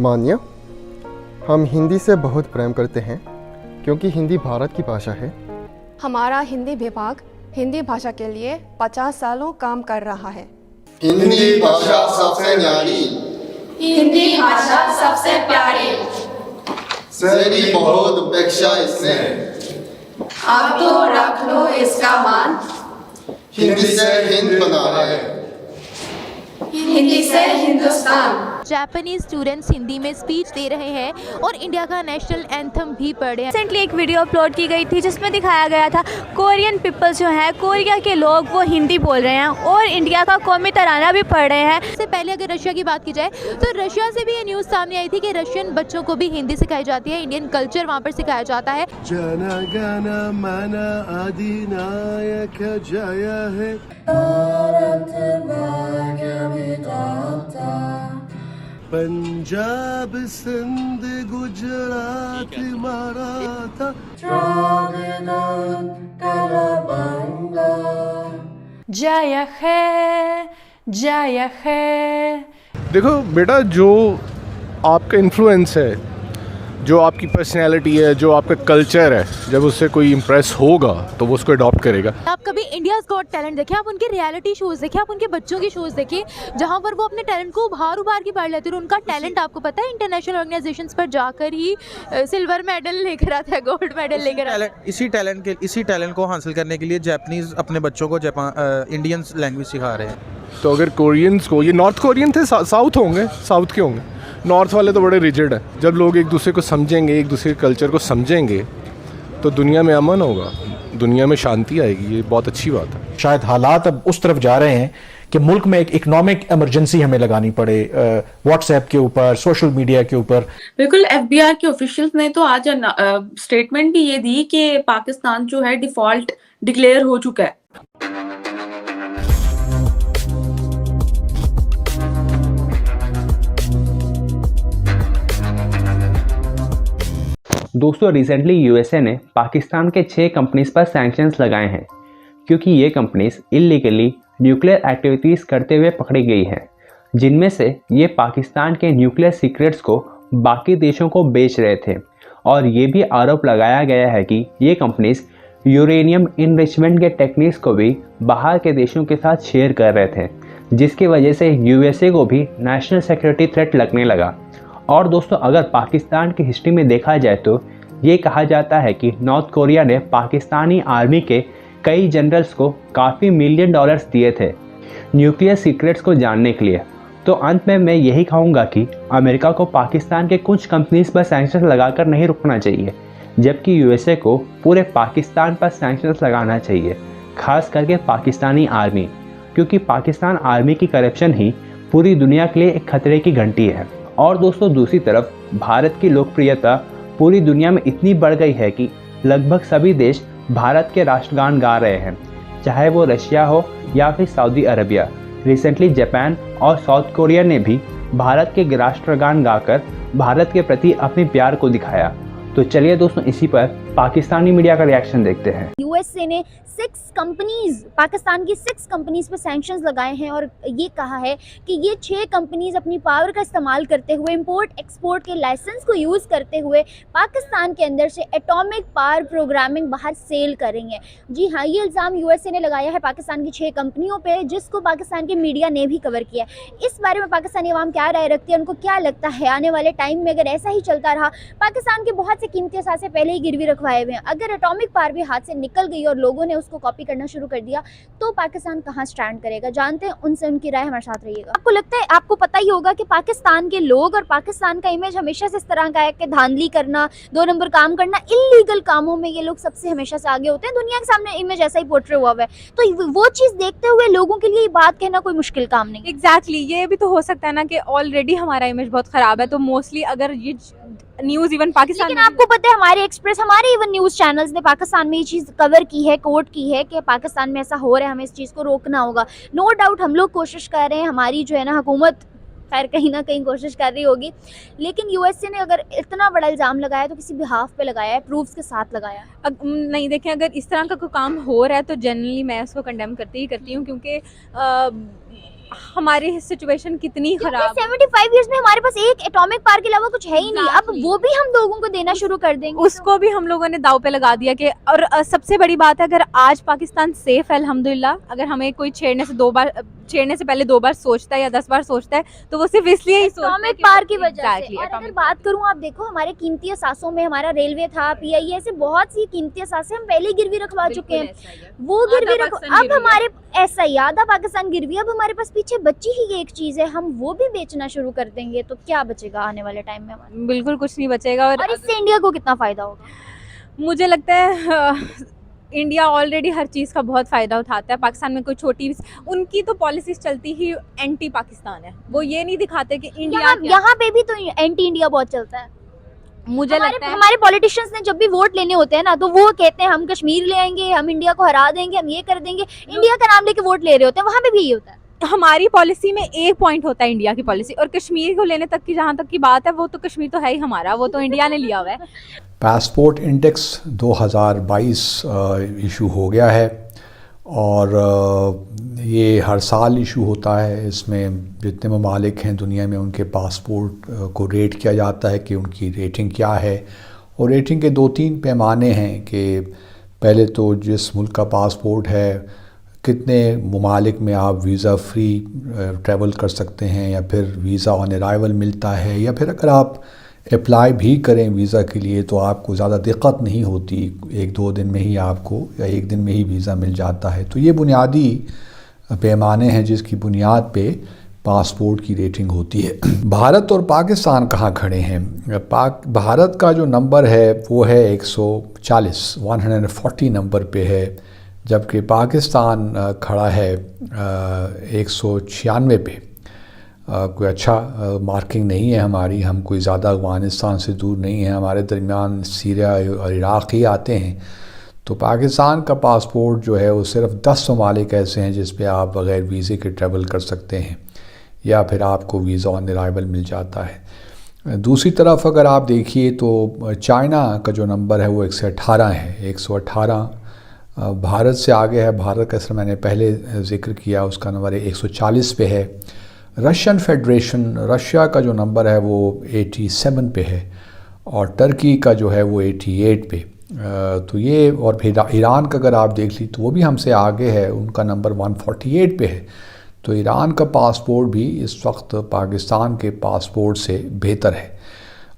मान्य, हम हिंदी से बहुत प्रेम करते हैं क्योंकि हिंदी भारत की भाषा है। हमारा हिंदी विभाग हिंदी भाषा के लिए 50 सालों काम कर रहा है। हिंदी भाषा सबसे न्यारी, हिंदी भाषा सबसे प्यारी, शहरी बहुत उपेक्षा इसने, अब तो रख लो इसका मान। हिंदी से हिंद बना है, हिंदी से हिंदुस्तान। जापानीज स्टूडेंट्स हिंदी में स्पीच दे रहे हैं और इंडिया का नेशनल एंथम भी पढ़ रहे हैं। रिसेंटली एक वीडियो अपलोड की गई थी जिसमें दिखाया गया था कोरियन पीपल जो है, कोरिया के लोग वो हिंदी बोल रहे हैं और इंडिया का कौमी तराना भी पढ़ रहे हैं। इससे पहले अगर रशिया की बात की जाए तो रशिया से भी ये न्यूज़ सामने आई थी कि रशियन बच्चों को भी हिंदी सिखाई जाती है, इंडियन कल्चर वहाँ पर सिखाया जाता है। जन गण मन अधिनायक जय है, पंजाब सिंध गुजरात मराठा, जय है जय है। देखो बेटा, जो आपका इन्फ्लुएंस है, जो आपकी पर्सनैलिटी है, जो आपका कल्चर है, जब उससे कोई इम्प्रेस होगा तो वो उसको अडॉप्ट करेगा। आप कभी इंडियाज़ गॉट टैलेंट देखें, आप उनके रियलिटी शोज़ देखें, आप उनके बच्चों की शोज़ देखें जहाँ पर वो अपने टैलेंट को उभार के पढ़ लेते हैं और उनका टैलेंट आपको पता है इंटरनेशनल ऑर्गेनाइजेशंस पर जाकर ही सिल्वर मेडल लेकर आता है, गोल्ड मेडल लेकर आता है। इसी टैलेंट को हासिल करने के लिए जापानीज अपने बच्चों को इंडियन लैंग्वेज सिखा रहे हैं। तो अगर कोरियंस को, ये नॉर्थ कोरियन थे, साउथ होंगे, साउथ के होंगे, नॉर्थ वाले तो बड़े रिजिड हैं। जब लोग एक दूसरे को समझेंगे, एक दूसरे के कल्चर को समझेंगे तो दुनिया में अमन होगा, दुनिया में शांति आएगी। ये बहुत अच्छी बात है। शायद हालात अब उस तरफ जा रहे हैं कि मुल्क में एक इकोनॉमिक इमरजेंसी हमें लगानी पड़े, व्हाट्सएप के ऊपर, सोशल मीडिया के ऊपर। बिल्कुल, एफबीआर के ऑफिशियल्स ने तो आज स्टेटमेंट भी ये दी कि पाकिस्तान जो है डिफॉल्ट डिक्लेयर हो चुका है। दोस्तों, रिसेंटली यूएसए ने पाकिस्तान के 6 कंपनीज पर सैंक्शंस लगाए हैं क्योंकि ये कंपनीज इलीगली न्यूक्लियर एक्टिविटीज़ करते हुए पकड़ी गई हैं, जिनमें से ये पाकिस्तान के न्यूक्लियर सीक्रेट्स को बाकी देशों को बेच रहे थे। और ये भी आरोप लगाया गया है कि ये कंपनीज यूरेनियम इनरिचमेंट के टेक्निक्स को भी बाहर के देशों के साथ शेयर कर रहे थे, जिसकी वजह से यूएसए को भी नेशनल सिक्योरिटी थ्रेट लगने लगा। और दोस्तों, अगर पाकिस्तान की हिस्ट्री में देखा जाए तो ये कहा जाता है कि नॉर्थ कोरिया ने पाकिस्तानी आर्मी के कई जनरल्स को काफ़ी $मिलियन दिए थे न्यूक्लियर सीक्रेट्स को जानने के लिए। तो अंत में मैं यही कहूँगा कि अमेरिका को पाकिस्तान के कुछ कंपनीज पर सैंक्शंस लगाकर नहीं रुकना चाहिए, जबकि यूएसए को पूरे पाकिस्तान पर सैंक्शंस लगाना चाहिए, खास करके पाकिस्तानी आर्मी, क्योंकि पाकिस्तान आर्मी की करप्शन ही पूरी दुनिया के लिए एक खतरे की घंटी है। और दोस्तों, दूसरी तरफ भारत की लोकप्रियता पूरी दुनिया में इतनी बढ़ गई है कि लगभग सभी देश भारत के राष्ट्रगान गा रहे हैं, चाहे वो रशिया हो या फिर सऊदी अरबिया। रिसेंटली जापान और साउथ कोरिया ने भी भारत के राष्ट्रगान गाकर भारत के प्रति अपने प्यार को दिखाया। तो चलिए दोस्तों, इसी पर पाकिस्तानी मीडिया का रिएक्शन देखते हैं। यूएसए ने 6 कंपनीज, पाकिस्तान की 6 कंपनीज पर सैंक्शंस लगाए हैं और ये कहा है कि ये 6 कंपनीज अपनी पावर का इस्तेमाल करते हुए, इंपोर्ट एक्सपोर्ट के लाइसेंस को यूज़ करते हुए पाकिस्तान के अंदर से एटॉमिक पावर प्रोग्रामिंग बाहर सेल करेंगे। जी हाँ, ये इल्ज़ाम यूएसए ने लगाया है पाकिस्तान की 6 कंपनियों पे, जिसको पाकिस्तान के मीडिया ने भी कवर किया। इस बारे में पाकिस्तानी अवाम क्या राय रखती है, उनको क्या लगता है आने वाले टाइम में अगर ऐसा ही चलता रहा, पाकिस्तान के बहुत से कीमती असासे पहले ही गिरवी रखवाए हुए हैं, अगर एटॉमिक पावर भी हाथ से निकल गई और लोगों ने उसको कॉपी करना शुरू कर दिया तो पाकिस्तान कहाँ स्टैंड करेगा? जानते हैं उनसे, उनकी राय हमारे साथ रहिएगा। आपको लगता है, आपको पता ही होगा कि पाकिस्तान के लोग और पाकिस्तान का इमेज हमेशा से इस तरह का है कि धांधली करना, 2 नंबर काम करना, इलीगल कामों में ये लोग सबसे हमेशा से आगे होते हैं। दुनिया के सामने इमेज ऐसा ही पोर्ट्रे हुआ है, तो वो चीज़ देखते हुए लोगों के लिए ये बात कहना कोई मुश्किल काम नहीं। एग्जैक्टली, ये भी तो हो सकता है ना कि ऑलरेडी हमारा इमेज बहुत ख़राब है, तो मोस्टली अगर ये न्यूज़ इवन पाकिस्तान, लेकिन आपको पता है हमारे एक्सप्रेस, हमारे इवन न्यूज़ चैनल्स ने पाकिस्तान में ये चीज़ कवर की है, कोट की है कि पाकिस्तान में ऐसा हो रहा है, हमें इस चीज़ को रोकना होगा। नो डाउट हम लोग कोशिश कर रहे हैं, हमारी जो है ना हुकूमत खैर कहीं ना कहीं कोशिश कर रही होगी, लेकिन यूएसए ने अगर इतना बड़ा इल्ज़ाम लगाया तो किसी बिहाफ पे लगाया है, प्रूफ्स के साथ लगाया है। नहीं देखें, अगर इस तरह का कोई काम हो रहा है तो जनरली मैं उसको कंडेम करती हूँ, क्योंकि हमारी सिचुएशन कितनी खराब 75 इयर्स में हमारे पास एक एटॉमिक पावर के अलावा कुछ है ही नहीं, अब वो भी हम लोगों को देना शुरू कर देंगे। उसको भी हम लोगों ने दाव पे लगा दिया कि और सबसे बड़ी बात है, अगर आज पाकिस्तान सेफ है अल्हम्दुलिल्लाह, अगर हमें कोई छेड़ने से पहले 2 बार सोचता है या 10 बार सोचता है तो वो सिर्फ इसलिए ही सोचता है एटॉमिक पावर की वजह से। और अगर बात करूं, आप देखो हमारे कीमती असासों में हमारा रेलवे था, पीआईए, ऐसे बहुत सी कीमती असासे हम पहले गिरवी रखवा चुके हैं, वो गिरवी रख, अब हमारे ऐसा ही आधा पाकिस्तान गिरवी, अब हमारे पास पीछे बची ही एक चीज है, हम वो भी बेचना शुरू कर देंगे तो क्या बचेगा आने वाले टाइम में हमारे? बिल्कुल कुछ नहीं बचेगा। और इससे इंडिया को कितना फायदा होगा? मुझे लगता है इंडिया ऑलरेडी हर चीज़ का बहुत फ़ायदा उठाता है। पाकिस्तान में कोई छोटी, उनकी तो पॉलिसीज चलती ही एंटी पाकिस्तान है, वो ये नहीं दिखाते कि इंडिया यहाँ पे भी तो एंटी इंडिया बहुत चलता है। मुझे लगता है हमारे पॉलिटिशियंस ने जब भी वोट लेने होते हैं ना, तो वो कहते हैं हम कश्मीर ले आएंगे, हम इंडिया को हरा देंगे, हम ये कर देंगे, इंडिया का नाम लेके वोट ले रहे होते हैं, वहाँ पे भी यही होता है। हमारी पॉलिसी में एक पॉइंट होता है इंडिया की पॉलिसी, और कश्मीर को लेने तक की जहाँ तक की बात है, वो तो कश्मीर तो है ही हमारा, वो तो इंडिया ने लिया हुआ है। पासपोर्ट इंडेक्स 2022 इशू हो गया है और ये हर साल इशू होता है। इसमें जितने ममालिक हैं दुनिया में उनके पासपोर्ट को रेट किया जाता है कि उनकी रेटिंग क्या है, और रेटिंग के 2-3 पैमाने हैं कि पहले तो जिस मुल्क का पासपोर्ट है, कितने ममालिक में आप वीज़ा फ्री ट्रैवल कर सकते हैं, या फिर वीज़ा ऑन अराइवल मिलता है, या फिर अगर आप अप्लाई भी करें वीज़ा के लिए तो आपको ज़्यादा दिक्कत नहीं होती, 1-2 दिन में ही आपको या 1 दिन में ही वीज़ा मिल जाता है। तो ये बुनियादी पैमाने हैं जिसकी बुनियाद पे पासपोर्ट की रेटिंग होती है। भारत और पाकिस्तान कहाँ खड़े हैं? भारत का जो नंबर है वो है 140 नंबर पे है, जबकि पाकिस्तान खड़ा है 196 पे। कोई अच्छा मार्किंग नहीं है हमारी, हम कोई ज़्यादा अफ़गानिस्तान से दूर नहीं है, हमारे दरमियान सीरिया और इराक़ ही आते हैं। तो पाकिस्तान का पासपोर्ट जो है वो सिर्फ 10 ममालिक ऐसे हैं जिस पे आप बग़ैर वीज़े के ट्रैवल कर सकते हैं, या फिर आपको वीज़ा ऑन अराइवल मिल जाता है। दूसरी तरफ अगर आप देखिए तो चाइना का जो नंबर है वो 118 है, 118 भारत से आगे है। भारत का, जैसे मैंने पहले ज़िक्र किया, उसका नंबर 140 पे है। रशियन फेडरेशन, रशिया का जो नंबर है वो 87 पे है, और टर्की का जो है वो 88 पे। तो ये, और फिर ईरान का अगर आप देख ली तो वो भी हमसे आगे है, उनका नंबर 148 पे है। तो ईरान का पासपोर्ट भी इस वक्त पाकिस्तान के पासपोर्ट से बेहतर है।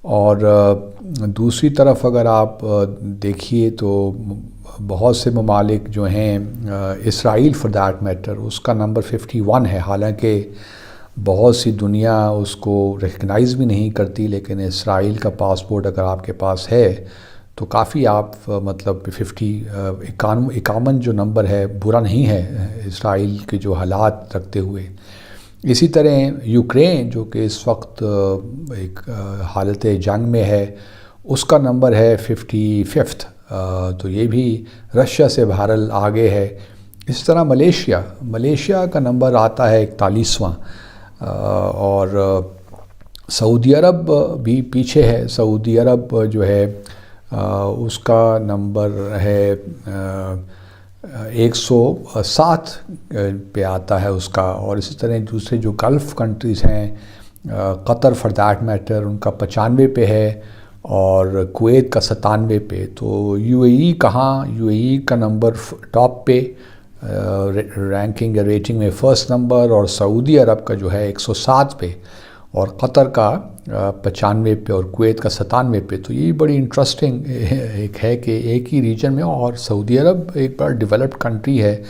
और दूसरी तरफ अगर आप देखिए तो बहुत से ममालिक जो हैं, इसराइल फॉर दैट मैटर, उसका नंबर 51 है। हालांकि बहुत सी दुनिया उसको रिकग्नाइज़ भी नहीं करती, लेकिन इसराइल का पासपोर्ट अगर आपके पास है तो काफ़ी आप मतलब 51 जो नंबर है बुरा नहीं है इसराइल के जो हालात रखते हुए। इसी तरह यूक्रेन जो कि इस वक्त एक हालत जंग में है, उसका नंबर है 55, तो ये भी रशिया से बहरहाल आगे है। इस तरह मलेशिया का नंबर आता है 41वां, और सऊदी अरब भी पीछे है। सऊदी अरब जो है उसका नंबर है 107 पे आता है उसका। और इसी तरह दूसरे जो गल्फ़ कंट्रीज़ हैं, कतर फॉर दैट मैटर, उनका 95 पे है, और कुवैत का 97 पे। तो यूएई का नंबर टॉप पे रैंकिंग या रेटिंग में फर्स्ट नंबर, और सऊदी अरब का जो है 107 पे, और कतर का 95 पे, और कुवैत का 97 पे। तो ये बड़ी इंटरेस्टिंग एक है कि एक ही रीजन में, और सऊदी अरब एक बार डेवलप्ड कंट्री है,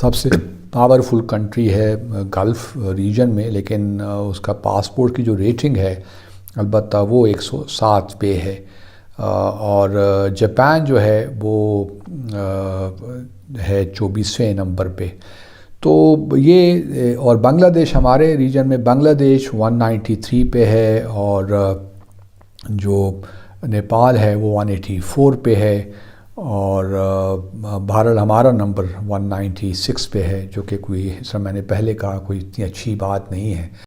सबसे पावरफुल कंट्री है गल्फ़ रीजन में, लेकिन उसका पासपोर्ट की जो रेटिंग है अलबत्ता वो 107 पे है। और जापान जो है वो है 24वें नंबर पे। तो ये, और बांग्लादेश, हमारे रीजन में बांग्लादेश 193 पे है, और जो नेपाल है वो 184 पे है, और भारत हमारा नंबर 196 पे है, जो कि कोई, जैसा मैंने पहले कहा, कोई इतनी अच्छी बात नहीं है।